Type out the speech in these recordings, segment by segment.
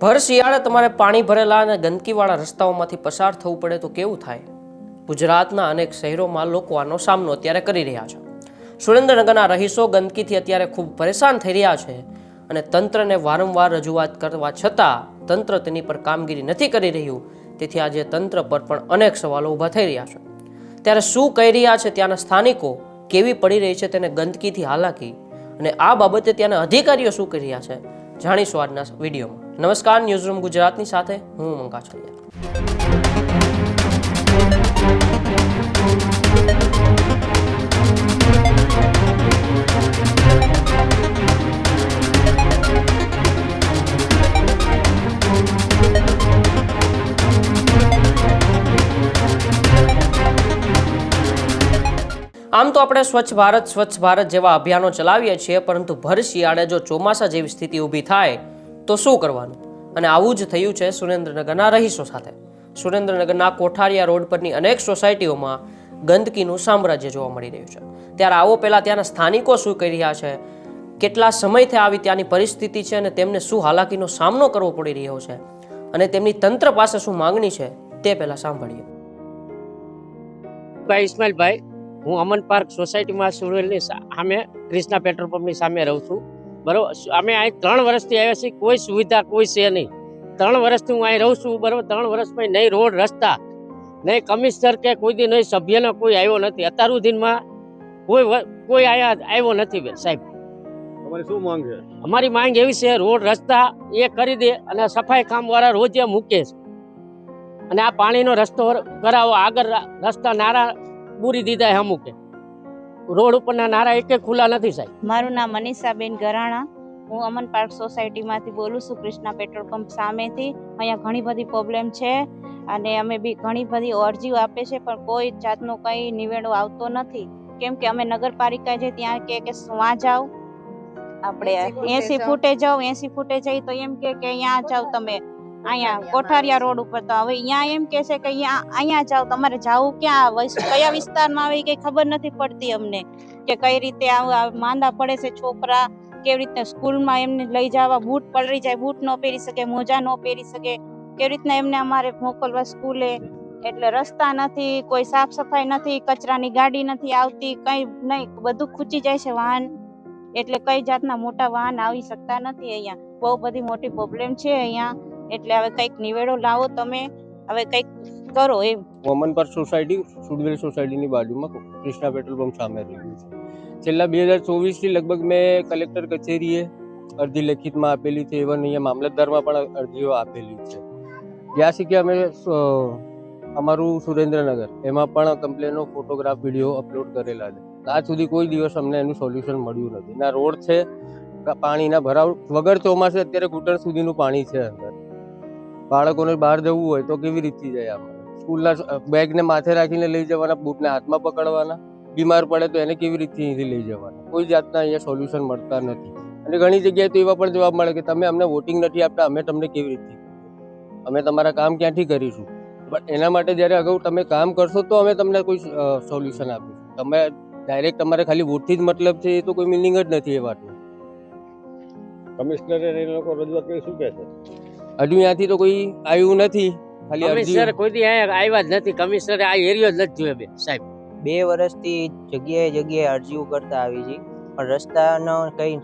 ભર શિયાળે તમારે પાણી ભરેલા અને ગંદકીવાળા રસ્તાઓમાંથી પસાર થવું પડે તો કેવું થાય? ગુજરાતના અનેક શહેરોમાં લોકો આનો સામનો અત્યારે કરી રહ્યા છે. સુરેન્દ્રનગરના રહીશો ગંદકીથી અત્યારે ખૂબ પરેશાન થઈ રહ્યા છે અને તંત્રને વારંવાર રજૂઆત કરવા છતાં તંત્ર તેની પર કામગીરી નથી કરી રહ્યું. તેથી આજે તંત્ર પર પણ અનેક સવાલો ઊભા થઈ રહ્યા છે. ત્યારે શું કહી રહ્યા છે ત્યાંના સ્થાનિકો, કેવી પડી રહી છે તેને ગંદકીથી હાલાકી, અને આ બાબતે ત્યાંના અધિકારીઓ શું કરી રહ્યા છે, જાણીશું આજના વિડીયોમાં. નમસ્કાર, ન્યૂઝરૂમ ગુજરાતની સાથે હું મંકા છોડિયા. આમ તો આપણે સ્વચ્છ ભારત જેવા અભિયાનો ચલાવીએ છીએ, પરંતુ ભર શિયાળે જો ચોમાસા જેવી સ્થિતિ ઊભી થાય તો શું કરવાનું? અને આવું જ થયું છે સુરેન્દ્રનગરના રહીશો સાથે. સુરેન્દ્રનગરના કોઠારિયા રોડ પરની અનેક સોસાયટીઓમાં ગંદકીનું સામ્રાજ્ય જોવા મળી રહ્યું છે. ત્યારે આવો પહેલાં ત્યાંના સ્થાનિકો શું કહી રહ્યા છે, કેટલા સમયથી આવી ત્યાંની પરિસ્થિતિ છે અને તેમને શું હાલાકીનો સામનો કરવો પડી રહ્યો છે અને તેમની તંત્ર પાસે શું માંગણી છે તે પહેલાં સાંભળીએ. ભાઈ ઇસ્માઇલભાઈ, હું અમન પાર્ક સોસાયટીમાં સુરેલની સામે ક્રિષ્ના પેટ્રોલ પંપની સામે રહું છું. બરાબર, અમે અહીં 3 વર્ષથી આવ્યા છીએ, કોઈ સુવિધા કોઈ છે નહીં. 3 વર્ષથી હું અહીં રહું છું. બરાબર, 3 વર્ષમાં નહીં રોડ રસ્તા, નહીં કમિશનર કે કોઈ દી નહીં સભ્યનો કોઈ આવ્યો નથી. અત્યાર સુધીમાં કોઈ આવ્યો નથી. બેન સાહેબ, તમારી શું માંગ છે? અમારી માંગ એવી છે, રોડ રસ્તા એ કરી દે અને સફાઈ કામવાળા રોજે મૂકે છે અને આ પાણીનો રસ્તો કરાવો. આગળ રસ્તા નારા પૂરી દીધા અમુકે, રોડ ઉપરના નારા એક ખુલ્લા નથી સાહેબ. મારું નામ મનીષાબેન ગરાણા, હું અમન પાર્ક સોસાયટીમાંથી બોલું છું, કૃષ્ણા પેટ્રોલ પંપ સામેથી. અહીંયા ઘણી બધી પ્રોબ્લેમ છે અને અમે બી ઘણી બધી અરજીઓ આપે છે, પણ કોઈ જાતનો કંઈ નિવેડો આવતો નથી. કેમ કે અમે નગરપાલિકા છે ત્યાં કે વાં જાઓ, આપણે 80 ફૂટે જાઓ, 80 ફૂટે જઈ તો એમ કે અહીંયા જાઓ તમે, અહીંયા કોઠારિયા રોડ ઉપર. તો હવે અહીંયા એમ કે છે કે અહીંયા જાઓ, તમારે જવું ક્યાં, કયા વિસ્તારમાં આવે કઈ ખબર નથી પડતી અમને, કે કઈ રીતે માંદા પડે છે છોકરા, કેવી રીતે સ્કૂલમાં એમને લઈ જવા, બૂટ પલળી જાય, બૂટ ન પહેરી શકે, મોજા ન પહેરી શકે, કેવી રીતના એમને અમારે મોકલવા સ્કૂલે. એટલે રસ્તા નથી, કોઈ સાફ સફાઈ નથી, કચરાની ગાડી નથી આવતી, કઈ નહીં, બધું ખૂંચી જાય છે વાહન. એટલે કઈ જાતના મોટા વાહન આવી શકતા નથી. અહીંયા બહુ બધી મોટી પ્રોબ્લેમ છે અહીંયા. એટલે હવે કંઈક નિવેડો લાવો તમે, હવે કંઈક કરો એમ. અમન પાર્ક સોસાયટી સુડવેલ સોસાયટીની બાજુમાં કૃષ્ણા પેટ્રોલ પંપ સામે રહ્યું છે. છેલ્લા 2024થી લગભગ મેં કલેક્ટર કચેરીએ અરજી લેખિતમાં આપેલી છે. ઇવન અહીંયા મામલતદારમાં પણ અરજીઓ આપેલી છે. જ્યાં સુધી અમે અમારું સુરેન્દ્રનગર એમાં પણ કમ્પ્લેનો, ફોટોગ્રાફ, વિડીયો અપલોડ કરેલા છે. આજ સુધી કોઈ દિવસ અમને એનું સોલ્યુશન મળ્યું નથી. ના રોડ છે, પાણીના ભરાવ વગર ચોમાસે અત્યારે ઘૂંટણ સુધીનું પાણી છે અંદર. બાળકોને બહાર જવું હોય તો કેવી રીતે જાય? આપણે સ્કૂલના બેગને માથે રાખીને લઈ જવાના, બૂટને હાથમાં પકડવાના, બીમાર પડે તો એને કેવી રીતે અહીંથી લઈ જવાના? કોઈ જાતના અહીંયા સોલ્યુશન મળતા નથી. અને ઘણી જગ્યાએ તો એવા પણ જવાબ મળે કે તમે અમને વોટિંગ નથી આપતા, અમે તમને કેવી રીતે, અમે તમારા કામ ક્યાંથી કરીશું? બટ એના માટે જ્યારે અગાઉ તમે કામ કરશો તો અમે તમને કોઈ સોલ્યુશન આપીશું. તમે ડાયરેક્ટ તમારે ખાલી વોટથી જ મતલબ છે, એ તો કોઈ મિનિંગ જ નથી એ વાતનો. કમિશનરે એ લોકો રજૂઆત કરી, શું કહે છે? હજુ ત્યાંથી તો કોઈ આવ્યું નથી. ખાલી કમિશનર કોઈ દી આવ્યા જ નથી. કમિશનરે આ એરિયો જ નથી જોયો બેન સાહેબ. 2 વર્ષથી જગ્યાએ અરજીઓ કરતા આવી છે, પણ રસ્તાનો કંઈ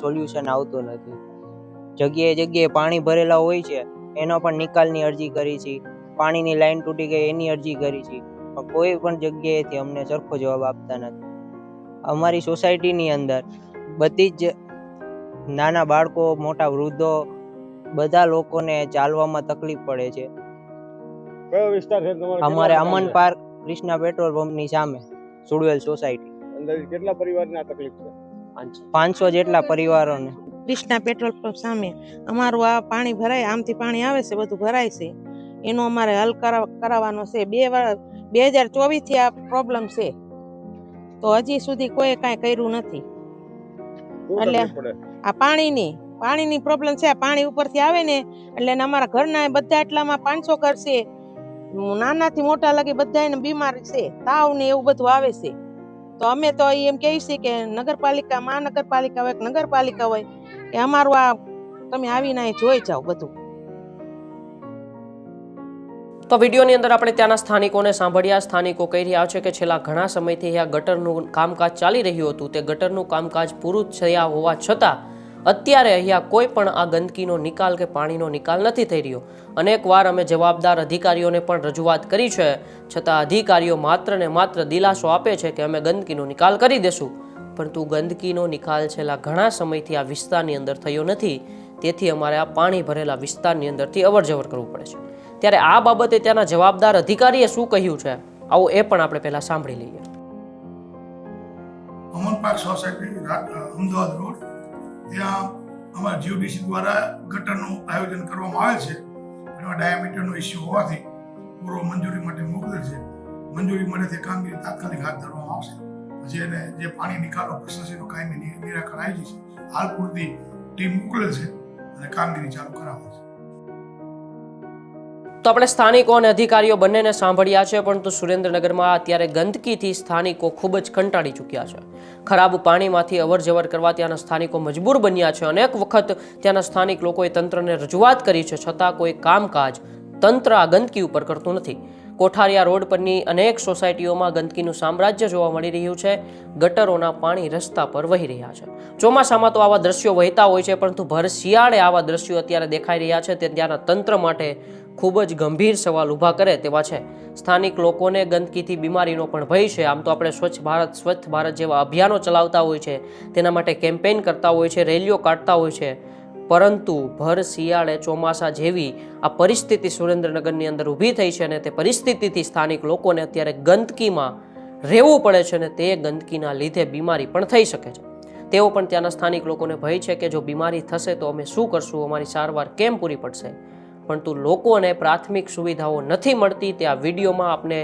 સોલ્યુશન આવતું નથી. જગ્યાએ પાણી ભરેલા હોય છે, એનો પણ નિકાલની અરજી કરી છે. પાણીની લાઈન તૂટી ગઈ એની અરજી કરી છે, પણ કોઈ પણ જગ્યાએથી અમને સરખો જવાબ આપતા નથી. અમારી સોસાયટીની અંદર બધી જ નાના બાળકો, મોટા વૃદ્ધો, બધા લોકોને ચાલવામાં તકલીફ પડે છે. કયો વિસ્તાર છે તમારો? અમારે અમન પાર્ક કૃષ્ણા પેટ્રોલ પંપની સામે સુડવેલ સોસાયટી. અંદાજે કેટલા પરિવારને આ તકલીફ છે? 500 જેટલા પરિવારોને. કૃષ્ણા પેટ્રોલ પંપ સામે અમારું આ પાણી ભરાય, આમથી પાણી આવે છે, બધું ભરાય છે, એનો અમારે હલ કરાવવાનો છે. 2024 થી આ પ્રોબ્લેમ છે, તો હજી સુધી કોઈ કાંઈ કર્યું નથી. એટલે આ પાણીની પ્રોબ્લેમ છે. પાણી ઉપરથી આવે ને એટલે અમારા ઘરના બધા એટલામાં 500 ઘર છે, નાનાથી મોટા લગી બધા બીમારી છે, તાવ ને એવું બધું આવે છે. તો અમે તો એમ કહીએ છીએ કે નગરપાલિકા, મહાનગરપાલિકા હોય, નગરપાલિકા હોય, કે અમારું આ તમે આવીને જોઈ જાઓ બધું. તો વિડીયોની અંદર આપણે ત્યાંના સ્થાનિકોને સાંભળ્યા. સ્થાનિકો કહી રહ્યા છે કે છેલ્લા ઘણા સમયથી અહીંયા ગટરનું કામકાજ ચાલી રહ્યું હતું. તે ગટરનું કામકાજ પૂરું થયા હોવા છતાં અત્યારે અહીંયા કોઈ પણ આ ગંદકીનો નિકાલ કે પાણીનો નિકાલ નથી થઈ રહ્યો. અનેકવાર અમે જવાબદાર અધિકારીઓને પણ રજૂઆત કરી છે, છતાં અધિકારીઓ માત્ર ને માત્ર દિલાસો આપે છે કે અમે ગંદકીનો નિકાલ કરી દેશું, પરંતુ ગંદકીનો નિકાલ છેલ્લા ઘણા સમયથી આ વિસ્તારની અંદર થયો નથી. તેથી અમારે આ પાણી ભરેલા વિસ્તારની અંદરથી અવરજવર કરવું પડે છે. ત્યારે આ બાબતે ત્યાંના જવાબદાર અધિકારીએ શું કહ્યું છે, આવો એ પણ આપણે પહેલા સાંભળી લઈએ. અમન પાર્ક સોસાયટી અમદાવાદ રોડ, ત્યાં અમારા જીઓડીસી દ્વારા ગટરનું આયોજન કરવામાં આવેલ છે. એમાં ડાયામીટરનો ઇસ્યુ હોવાથી પૂર્વ મંજૂરી માટે મોકલેલ છે. મંજૂરી મળે તે કામગીરી તાત્કાલિક હાથ ધરવામાં આવશે. પછી એને જે પાણી નિકાલનો પ્રશ્ન છે એનું કાયમી નિરાકરણ આવી જશે. હાલ પૂરતી ટીમ મોકલેલ છે અને કામગીરી ચાલુ કરાવશે. તો આપણે સ્થાનિકો અને અધિકારીઓ બંનેને સાંભળ્યા છે, પરંતુ સુરેન્દ્રનગરમાં અત્યારે ગંદકીથી સ્થાનિકો ખૂબ જ કંટાળી ચૂક્યા છે. ખરાબ પાણીમાંથી અવરજવર કરવા ત્યાંના સ્થાનિકો મજબૂર બન્યા છે. અનેક વખત ત્યાંના સ્થાનિક લોકોએ તંત્રને રજૂઆત કરી છે, છતાં કોઈ કામકાજ તંત્ર આ ગંદકી ઉપર કરતું નથી. કોઠારિયા રોડ પરની અનેક સોસાયટીઓમાં ગંદકીનું સામ્રાજ્ય જોવા મળી રહ્યું છે. ગટરોના પાણી રસ્તા પર વહી રહ્યા છે. ચોમાસામાં તો આવા દ્રશ્યો વહેતા હોય છે, પરંતુ ભર શિયાળે આવા દ્રશ્યો અત્યારે દેખાઈ રહ્યા છે. તે ત્યાંના તંત્ર માટે ખૂબ જ ગંભીર સવાલ ઊભા કરે તેવા છે. સ્થાનિક લોકોને ગંદકીથી બીમારીનો પણ ભય છે. આમ તો આપણે સ્વચ્છ ભારત જેવા અભિયાનો ચલાવતા હોય છે, તેના માટે કેમ્પેઇન કરતા હોય છે, રેલીઓ કાઢતા હોય છે, પરંતુ ભર શિયાળે ચોમાસા જેવી આ પરિસ્થિતિ સુરેન્દ્રનગરની અંદર ઊભી થઈ છે અને તે પરિસ્થિતિથી સ્થાનિક લોકોને અત્યારે ગંદકીમાં રહેવું પડે છે અને તે ગંદકીના લીધે બીમારી પણ થઈ શકે છે. તેઓ પણ ત્યાંના સ્થાનિક લોકોને ભય છે કે જો બીમારી થશે તો અમે શું કરશું, અમારી સારવાર કેમ પૂરી પડશે. પરંતુ લોકોને પ્રાથમિક સુવિધાઓ નથી મળતી. તે આ વિડીયોમાં આપણે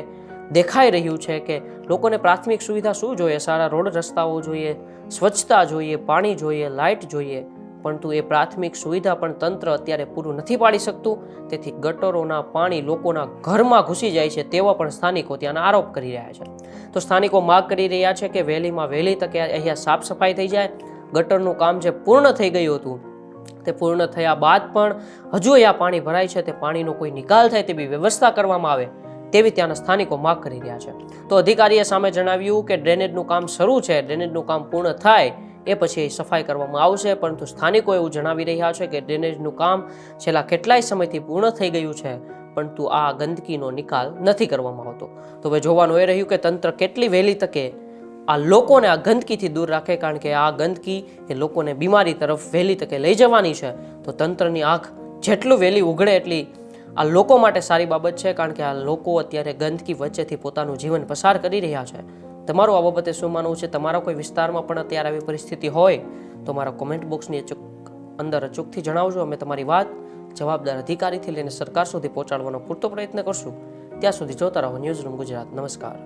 દેખાઈ રહ્યું છે કે લોકોને પ્રાથમિક સુવિધા શું જોઈએ? સારા રોડ રસ્તાઓ જોઈએ, સ્વચ્છતા જોઈએ, પાણી જોઈએ, લાઇટ જોઈએ, પરંતુ એ પ્રાથમિક સુવિધા પણ તંત્ર અત્યારે પૂરું નથી પાડી શકતું. તેથી ગટરોના પાણી લોકોના ઘરમાં ઘૂસી જાય છે તેવા પણ સ્થાનિકો ત્યાંના આરોપ કરી રહ્યા છે. તો સ્થાનિકો માંગ કરી રહ્યા છે કે વહેલીમાં વહેલી તકે અહીંયા સાફ સફાઈ થઈ જાય. ગટરનું કામ જે પૂર્ણ થઈ ગયું હતું તે પૂર્ણ થયા બાદ પણ હજુ અહીંયા પાણી ભરાય છે, તે પાણીનો કોઈ નિકાલ થાય તેવી વ્યવસ્થા કરવામાં આવે તેવી ત્યાંના સ્થાનિકો માંગ કરી રહ્યા છે. તો અધિકારીએ સામે જણાવ્યું કે ડ્રેનેજનું કામ શરૂ છે, ડ્રેનેજનું કામ પૂર્ણ થાય એ પછી સફાઈ કરવામાં આવશે, પરંતુ સ્થાનિકો એવું જણાવી રહ્યા છે કે ડ્રેનેજનું કામ છેલ્લા કેટલાય સમયથી પૂર્ણ થઈ ગયું છે, પરંતુ આ ગંદકીનો નિકાલ નથી કરવામાં આવતો. તો હવે જોવાનું એ રહ્યું કે તંત્ર કેટલી વહેલી તકે આ લોકોને આ ગંદકીથી દૂર રાખે, કારણ કે આ ગંદકી એ લોકોને બીમારી તરફ વહેલી તકે લઈ જવાની છે. તો તંત્રની આંખ જેટલું વહેલી ઉઘડે એટલી આ લોકો માટે સારી બાબત છે, કારણ કે આ લોકો અત્યારે ગંદકી વચ્ચેથી પોતાનું જીવન પસાર કરી રહ્યા છે. તમારું આ બાબતે શું માનવું છે? તમારા કોઈ વિસ્તારમાં પણ અત્યારે આવી પરિસ્થિતિ હોય તો મારા કોમેન્ટ બોક્સની અંદર અચૂકથી જણાવજો. અમે તમારી વાત જવાબદાર અધિકારીથી લઈને સરકાર સુધી પહોંચાડવાનો પૂરતો પ્રયત્ન કરશું. ત્યાં સુધી જોતા રહો ન્યૂઝરૂમ ગુજરાત. નમસ્કાર.